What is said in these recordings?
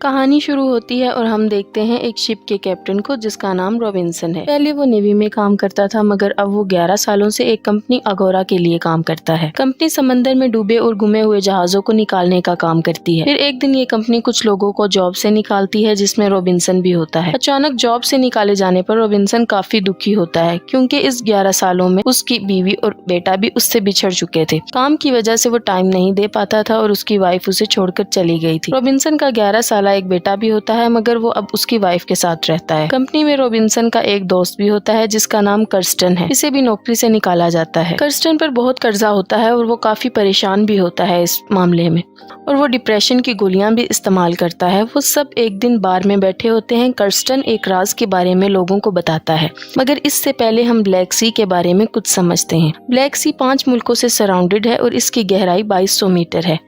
कहानी शुरू होती है और हम देखते हैं एक शिप के कैप्टन को जिसका नाम रॉबिन्सन है। पहले वो नेवी में काम करता था मगर अब वो 11 सालों से एक कंपनी अगोरा के लिए काम करता है। कंपनी समंदर में डूबे और गुमे हुए जहाजों को निकालने का काम करती है। फिर एक दिन ये कंपनी कुछ लोगों को जॉब से निकालती है जिसमें रॉबिन्सन भी होता है। अचानक जॉब से निकाले जाने पर रॉबिन्सन काफी दुखी होता है क्योंकि इस 11 सालों में उसकी बीवी और बेटा भी उससे बिछड़ चुके थे। काम की वजह से वो टाइम नहीं दे पाता था और उसकी वाइफ उसे छोड़कर चली गई थी। रॉबिन्सन का 11 साल एक बेटा भी होता है मगर वो अब उसकी वाइफ के साथ रहता है। कंपनी में रॉबिन्सन का एक दोस्त भी होता है जिसका नाम कर्स्टन है। इसे भी नौकरी से निकाला जाता है। कर्स्टन पर बहुत कर्जा होता है और वो काफी परेशान भी होता है इस मामले में और वो डिप्रेशन की गोलियां भी इस्तेमाल करता है। वो सब एक दिन बार में बैठे होते हैं। कर्स्टन एक राज के बारे में लोगों को बताता है मगर इससे पहले हम ब्लैक सी के बारे में कुछ समझते हैं। ब्लैक सी 5 मुल्कों से सराउंडेड है और इसकी गहराई 2200 मीटर है।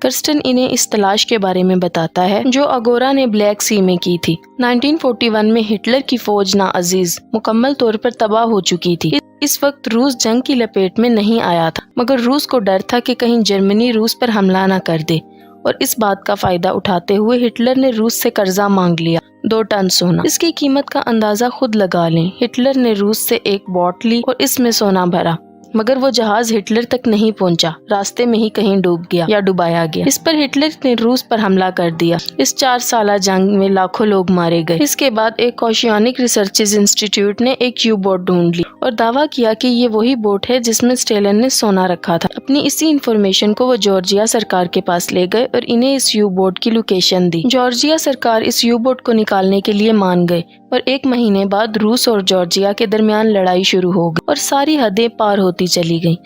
कर्स्टन इन्हें इस तलाश के बारे में बताता है जो अगोरा ने ब्लैक सी में की थी। 1941 में हिटलर की फौज नाअजीज मुकम्मल तौर पर तबाह हो चुकी थी। इस वक्त रूस जंग की लपेट में नहीं आया था मगर रूस को डर था कि कहीं जर्मनी रूस पर हमला न कर दे और इस बात का फायदा उठाते हुए हिटलर ने रूस से कर्जा मांग लिया 2 टन सोना। इसकी कीमत का अंदाजा खुद लगा लें। हिटलर ने रूस से एक बोट ली और इसमें सोना भरा मगर वो जहाज हिटलर तक नहीं पहुंचा, रास्ते में ही कहीं डूब गया या डुबाया गया। इस पर हिटलर ने रूस पर हमला कर दिया। इस 4 साला जंग में लाखों लोग मारे गए। इसके बाद एक ओशियानिक रिसर्चेज इंस्टीट्यूट ने एक यू बोट ढूंढ ली और दावा किया कि ये वही बोट है जिसमें स्टेलन ने सोना रखा था। अपनी इसी इंफॉर्मेशन को वो जॉर्जिया सरकार के पास ले गए और इन्हें इस यू बोट की लोकेशन दी। जॉर्जिया सरकार इस यू बोट को निकालने के लिए मान गए और 1 महीने बाद रूस और जॉर्जिया के दरमियान लड़ाई शुरू हो गई और सारी हदें पार होती चली गईं।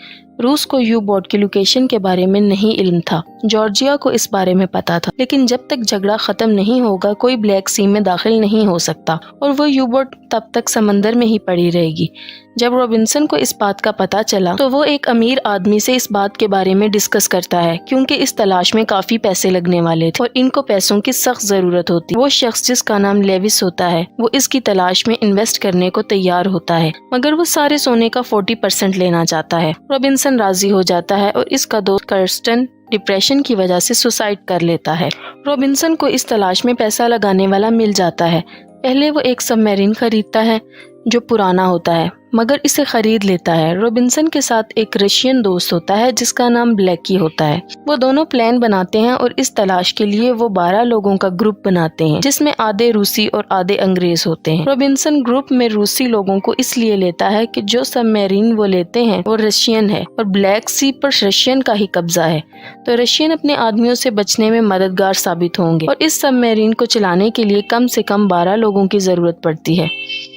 रूस को यू बोट की लोकेशन के बारे में नहीं इल्म था। जॉर्जिया को इस बारे में पता था लेकिन जब तक झगड़ा खत्म नहीं होगा कोई ब्लैक सी में दाखिल नहीं हो सकता और वो यू बोट तब तक समंदर में ही पड़ी रहेगी। जब रॉबिन्सन को इस बात का पता चला तो वो एक अमीर आदमी से इस बात के बारे में डिस्कस करता है क्योंकि इस तलाश में काफी पैसे लगने वाले थे और इनको पैसों की सख्त जरूरत होती। वो शख्स जिसका नाम लेविस होता है वो इसकी तलाश में इन्वेस्ट करने को तैयार होता है मगर वो सारे सोने का 40% लेना चाहता है। रॉबिन्सन राजी हो जाता है और इसका दोस्त कर्स्टन डिप्रेशन की वजह से सुसाइड कर लेता है। रॉबिन्सन को इस तलाश में पैसा लगाने वाला मिल जाता है। पहले वो एक सबमरीन खरीदता है जो पुराना होता है मगर इसे खरीद लेता है। रॉबिन्सन के साथ एक रशियन दोस्त होता है जिसका नाम ब्लैकी होता है। वो दोनों प्लान बनाते हैं और इस तलाश के लिए वो 12 लोगों का ग्रुप बनाते हैं जिसमें आधे रूसी और आधे अंग्रेज होते हैं। रॉबिन्सन ग्रुप में रूसी लोगों को इसलिए लेता है कि जो सबमरीन वो लेते हैं वो रशियन है और ब्लैक सी पर रशियन का ही कब्जा है तो रशियन अपने आदमियों से बचने में मददगार साबित होंगे और इस सबमरीन को चलाने के लिए कम से कम 12 लोगों की जरूरत पड़ती है।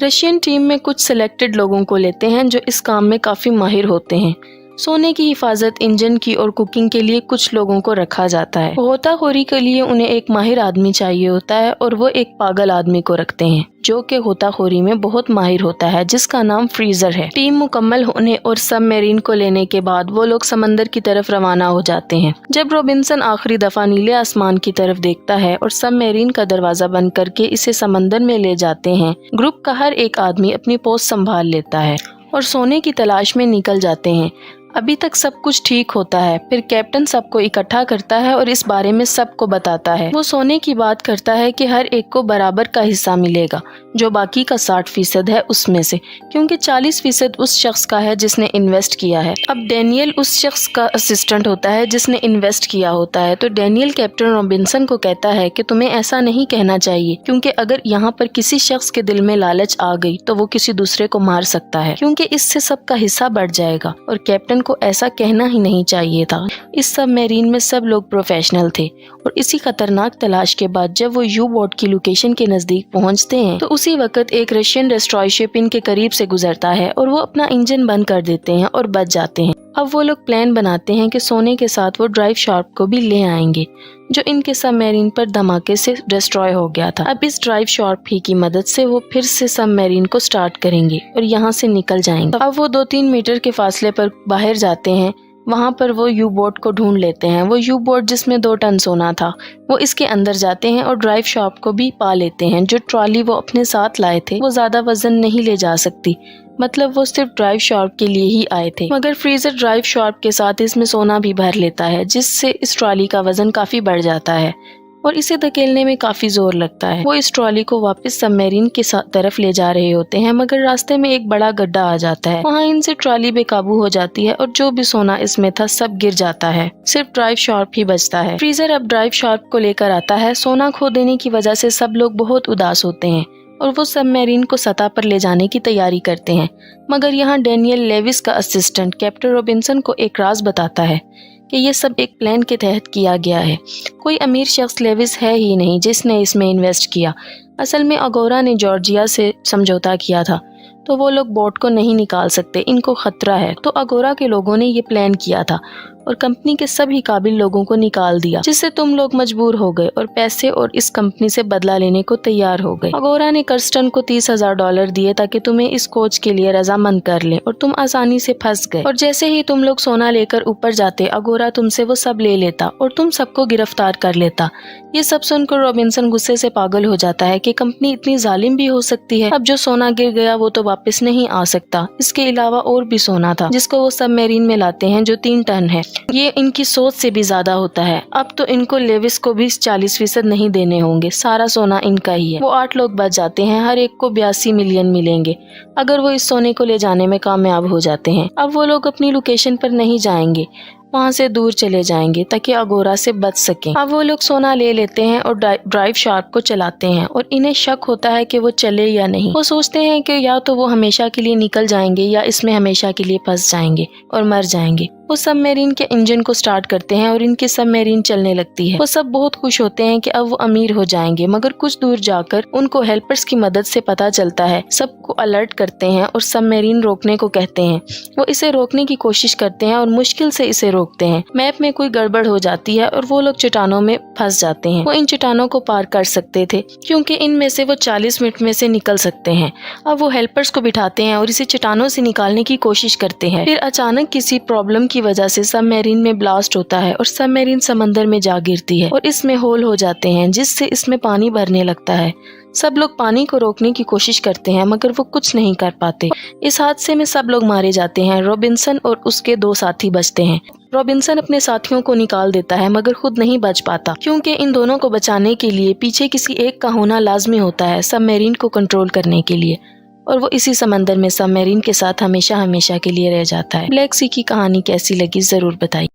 रशियन टीम में कुछ सिलेक्टेड लोगों को लेते हैं जो इस काम में काफी माहिर होते हैं। सोने की हिफाजत, इंजन की और कुकिंग के लिए कुछ लोगों को रखा जाता है। गोताखोरी के लिए उन्हें एक माहिर आदमी चाहिए होता है और वो एक पागल आदमी को रखते हैं जो कि गोताखोरी में बहुत माहिर होता है जिसका नाम फ्रीजर है। टीम मुकम्मल होने और सबमरीन को लेने के बाद वो लोग समंदर की तरफ रवाना हो जाते हैं। जब रॉबिन्सन आखिरी दफा नीले आसमान की तरफ देखता है और सबमरीन का दरवाजा बंद करके इसे समंदर में ले जाते हैं, ग्रुप का हर एक आदमी अपनी पोस्ट संभाल लेता है और सोने की तलाश में निकल जाते हैं। अभी तक सब कुछ ठीक होता है। फिर कैप्टन सबको इकट्ठा करता है और इस बारे में सबको बताता है। वो सोने की बात करता है कि हर एक को बराबर का हिस्सा मिलेगा जो बाकी का 60% है उसमें से, क्योंकि 40% उस शख्स का है जिसने इन्वेस्ट किया है। अब डैनियल उस शख्स का असिस्टेंट होता है जिसने इन्वेस्ट किया होता है तो डैनियल कैप्टन रॉबिन्सन को कहता है कि तुम्हें ऐसा नहीं कहना चाहिए क्योंकि अगर यहाँ पर किसी शख्स के दिल में लालच आ गई तो वो किसी दूसरे को मार सकता है क्योंकि इससे सबका हिस्सा बढ़ जाएगा और कैप्टन को ऐसा कहना ही नहीं चाहिए था। इस सबमरीन में सब लोग प्रोफेशनल थे और इसी खतरनाक तलाश के बाद जब वो यू बोट की लोकेशन के नजदीक पहुंचते हैं तो उसी वक्त एक रशियन डिस्ट्रॉय शिप इनके करीब से गुजरता है और वो अपना इंजन बंद कर देते हैं और बच जाते हैं। अब वो लोग प्लान बनाते हैं कि सोने के साथ वो ड्राइव शार्प को भी ले आएंगे जो इनके सबमरीन पर धमाके से डिस्ट्रॉय हो गया था। अब इस ड्राइव शार्प ही की मदद से वो फिर से सबमरीन को स्टार्ट करेंगे और यहाँ से निकल जाएंगे। अब वो 2-3 मीटर के फासले पर बाहर जाते हैं। वहाँ पर वो यू बोट को ढूंढ लेते हैं। वो यू बोट जिसमें 2 टन सोना था वो इसके अंदर जाते हैं और ड्राइव शार्प को भी पा लेते हैं। जो ट्रॉली वो अपने साथ लाए थे वो ज्यादा वजन नहीं ले जा सकती, मतलब वो सिर्फ ड्राइव शार्प के लिए ही आए थे। मगर फ्रीजर ड्राइव शार्प के साथ इसमें सोना भी भर लेता है जिससे इस ट्रॉली का वजन काफी बढ़ जाता है। और इसे धकेलने में काफी जोर लगता है। वो इस ट्रॉली को वापस सबमरीन के तरफ ले जा रहे होते हैं, मगर रास्ते में एक बड़ा गड्ढा आ जाता है। वहाँ इनसे ट्रॉली बेकाबू हो जाती है और जो भी सोना इसमें था सब गिर जाता है। सिर्फ ड्राइव शार्प ही बचता है। फ्रीजर अब ड्राइव शार्प को लेकर आता है। सोना खो देने की वजह से सब लोग बहुत उदास होते हैं और वो सबमरीन को सतह पर ले जाने की तैयारी करते हैं। मगर यहाँ डैनियल लेविस का असिस्टेंट कैप्टन रॉबिन्सन को एक राज बताता है कि ये सब एक प्लान के तहत किया गया है। कोई अमीर शख्स लेविस है ही नहीं जिसने इसमें इन्वेस्ट किया। असल में अगोरा ने जॉर्जिया से समझौता किया था, तो वो लोग बोट को नहीं निकाल सकते, इनको खतरा है। तो अगोरा के लोगों ने ये प्लान किया था और कंपनी के सभी काबिल लोगों को निकाल दिया, जिससे तुम लोग मजबूर हो गए और पैसे और इस कंपनी से बदला लेने को तैयार हो गए। अगोरा ने कर्स्टन को $30,000 दिए ताकि तुम्हें इस खोज के लिए रजामंद कर ले और तुम आसानी से फंस गए। और जैसे ही तुम लोग सोना लेकर ऊपर जाते, अगोरा तुमसे वो सब ले लेता और तुम सबको गिरफ्तार कर लेता। ये सब सुनकर रॉबिन्सन गुस्से से पागल हो जाता है कि कंपनी इतनी जालिम भी हो सकती है। अब जो सोना गिर गया वो तो वापस नहीं आ सकता। इसके अलावा और भी सोना था जिसको वो सबमरीन में लाते हैं, जो 3 टन है। ये इनकी सोच से भी ज्यादा होता है। अब तो इनको लेविस को भी 40% नहीं देने होंगे, सारा सोना इनका ही है। वो 8 लोग बच जाते हैं, हर एक को 82 मिलियन मिलेंगे अगर वो इस सोने को ले जाने में कामयाब हो जाते हैं। अब वो लोग अपनी लोकेशन पर नहीं जाएंगे, वहाँ से दूर चले जाएंगे ताकि अगोरा से बच सकें। अब वो लोग सोना ले लेते हैं और ड्राइव शार्प को चलाते हैं और इन्हें शक होता है कि वो चले या नहीं। वो सोचते हैं कि या तो वो हमेशा के लिए निकल जाएंगे या इसमें हमेशा के लिए फंस जाएंगे और मर जाएंगे। वो सबमरीन के इंजन को स्टार्ट करते हैं और इनकी सबमरीन चलने लगती है। वो सब बहुत खुश होते हैं कि अब वो अमीर हो जाएंगे, मगर कुछ दूर जाकर उनको हेल्पर्स की मदद से पता चलता है। सबको अलर्ट करते हैं और सबमरीन रोकने को कहते हैं। वो इसे रोकने की कोशिश करते हैं और मुश्किल से इसे रोकते हैं। मैप में कोई गड़बड़ हो जाती है और वो लोग चट्टानों में फंस जाते हैं। वो इन चट्टानों को पार कर सकते थे क्योंकि इनमें से वो 40 मिनट में से निकल सकते हैं। अब वो हेल्पर्स को बिठाते हैं और इसे चट्टानों से निकालने की कोशिश करते हैं। फिर अचानक किसी प्रॉब्लम की वजह से सबमरीन में ब्लास्ट होता है और सबमरीन समंदर में जा गिरती है और इसमें होल हो जाते हैं, जिससे इसमें पानी भरने लगता है। सब लोग पानी को रोकने की कोशिश करते हैं मगर वो कुछ नहीं कर पाते। इस हादसे में सब लोग मारे जाते हैं। रॉबिन्सन और उसके 2 साथी बचते हैं। रॉबिन्सन अपने साथियों को निकाल देता है मगर खुद नहीं बच पाता, क्योंकि इन दोनों को बचाने के लिए पीछे किसी एक का होना लाजमी होता है सबमरीन को कंट्रोल करने के लिए, और वो इसी समंदर में सबमरीन के साथ हमेशा हमेशा के लिए रह जाता है। ब्लैक सी की कहानी कैसी लगी जरूर बताइए।